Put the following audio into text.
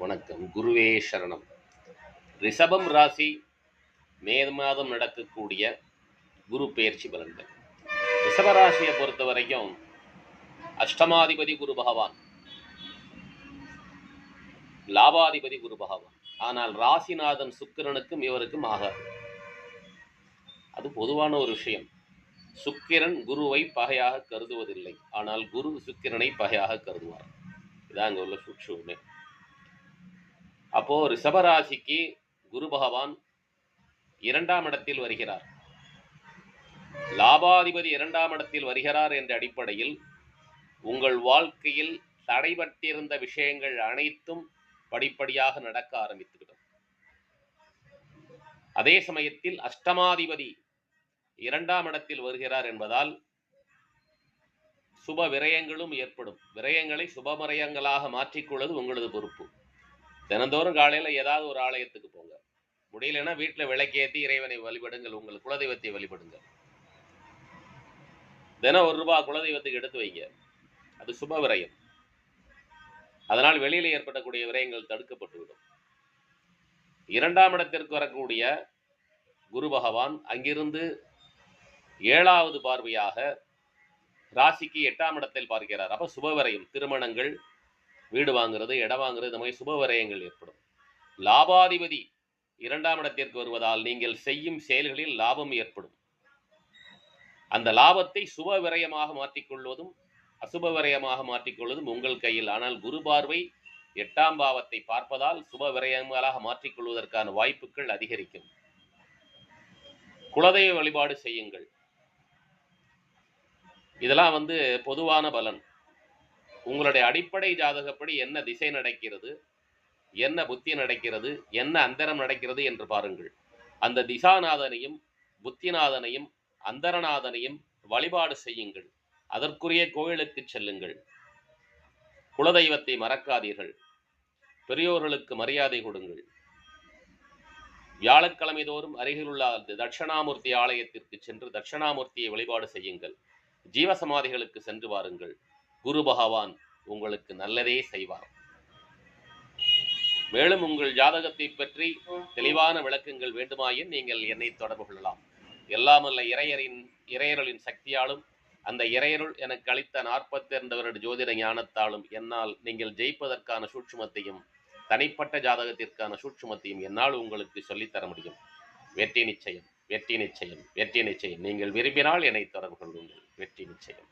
வணக்கம். குருவே சரணம். ரிஷபம் ராசி மே மாதம் நடக்கக்கூடிய குரு பெயர்ச்சி பலன்கள். ரிஷபராசியை பொறுத்த வரைக்கும் அஷ்டமாதிபதி குரு பகவான், லாபாதிபதி குரு பகவான். ஆனால் ராசிநாதன் சுக்கிரனுக்கும் இவருக்கும் ஆகாது. அது பொதுவான ஒரு விஷயம். சுக்கிரன் குருவை பகையாக கருதுவதில்லை, ஆனால் குரு சுக்கிரனை பகையாக கருதுவார். இதான் அங்கே உள்ள சூட்சுமே. அப்போ ரிஷபராசிக்கு குரு பகவான் 2ஆம் இடத்தில் வருகிறார். லாபாதிபதி 2ஆம் இடத்தில் வருகிறார் என்ற அடிப்படையில் உங்கள் வாழ்க்கையில் தடைபட்டிருந்த விஷயங்கள் அனைத்தும் படிப்படியாக நடக்க ஆரம்பித்துவிடும். அதே சமயத்தில் அஷ்டமாதிபதி 2ஆம் இடத்தில் வருகிறார் என்பதால் சுப விரயங்களும் ஏற்படும். விரயங்களை சுப விரயங்களாக மாற்றிக்கொள்வது உங்களது பொறுப்பு. தினந்தோறும் காலையில் ஏதாவது ஒரு ஆலயத்துக்கு போங்க. முடியலன்னா வீட்டில் விளக்கேற்றி இறைவனை வழிபடுங்கள், உங்கள் குலதெய்வத்தை வழிபடுங்கள். தினம் ₹1 குலதெய்வத்துக்கு எடுத்து வைங்க. அது சுப விரயம். அதனால் வெளியில் ஏற்படக்கூடிய விரயங்கள் தடுக்கப்பட்டுவிடும். 2ஆம் இடத்திற்கு வரக்கூடிய குரு பகவான் அங்கிருந்து 7வது பார்வையாக ராசிக்கு 8ஆம் இடத்தில் பார்க்கிறார். அப்ப சுப விரயம், திருமணங்கள், வீடு வாங்குறது, இடம் வாங்குறது, இந்த மாதிரி சுப விரயங்கள் ஏற்படும். லாபாதிபதி 2ஆம் இடத்திற்கு வருவதால் நீங்கள் செய்யும் செயல்களில் லாபம் ஏற்படும். அந்த லாபத்தை சுப விரயமாக மாற்றிக்கொள்வதும் அசுப விரயமாக மாற்றிக்கொள்வதும் உங்கள் கையில். ஆனால் குரு பார்வை 8ஆம் பாவத்தை பார்ப்பதால் சுப விரயங்களாக மாற்றிக்கொள்வதற்கான வாய்ப்புகள் அதிகரிக்கும். குலதெய்வ வழிபாடு செய்யுங்கள். இதெல்லாம் பொதுவான பலன். உங்களுடைய அடிப்படை ஜாதகப்படி என்ன திசை நடக்கிறது, என்ன புத்தி நடக்கிறது, என்ன அந்தரம் நடக்கிறது என்று பாருங்கள். அந்த திசாநாதனையும் புத்திநாதனையும் அந்தரநாதனையும் வழிபாடு செய்யுங்கள். அதற்குரிய கோயிலுக்கு செல்லுங்கள். குலதெய்வத்தை மறக்காதீர்கள். பெரியோர்களுக்கு மரியாதை கொடுங்கள். வியாழக்கிழமை தோறும் அருகிலுள்ள தட்சிணாமூர்த்தி ஆலயத்திற்கு சென்று தட்சிணாமூர்த்தியை வழிபாடு செய்யுங்கள். ஜீவசமாதிகளுக்கு சென்று வாருங்கள். குரு பகவான் உங்களுக்கு நல்லதே செய்வார். மேலும் உங்கள் ஜாதகத்தை பற்றி தெளிவான விளக்கங்கள் வேண்டுமாயின் நீங்கள் என்னை தொடர்பு கொள்ளலாம். எல்லாமல்ல இறையருளின் சக்தியாலும் அந்த இறையருள் எனக்கு அளித்த 42 வருட ஜோதிட ஞானத்தாலும் என்னால் நீங்கள் ஜெயிப்பதற்கான சூட்சுமத்தையும் தனிப்பட்ட ஜாதகத்திற்கான சூட்சுமத்தையும் என்னால் உங்களுக்கு சொல்லித்தர முடியும். வெற்றி நிச்சயம், வெற்றி நிச்சயம், வெற்றி நிச்சயம். நீங்கள் விரும்பினால் என்னை தொடர்பு கொள்ளுங்கள். வெற்றி நிச்சயம்.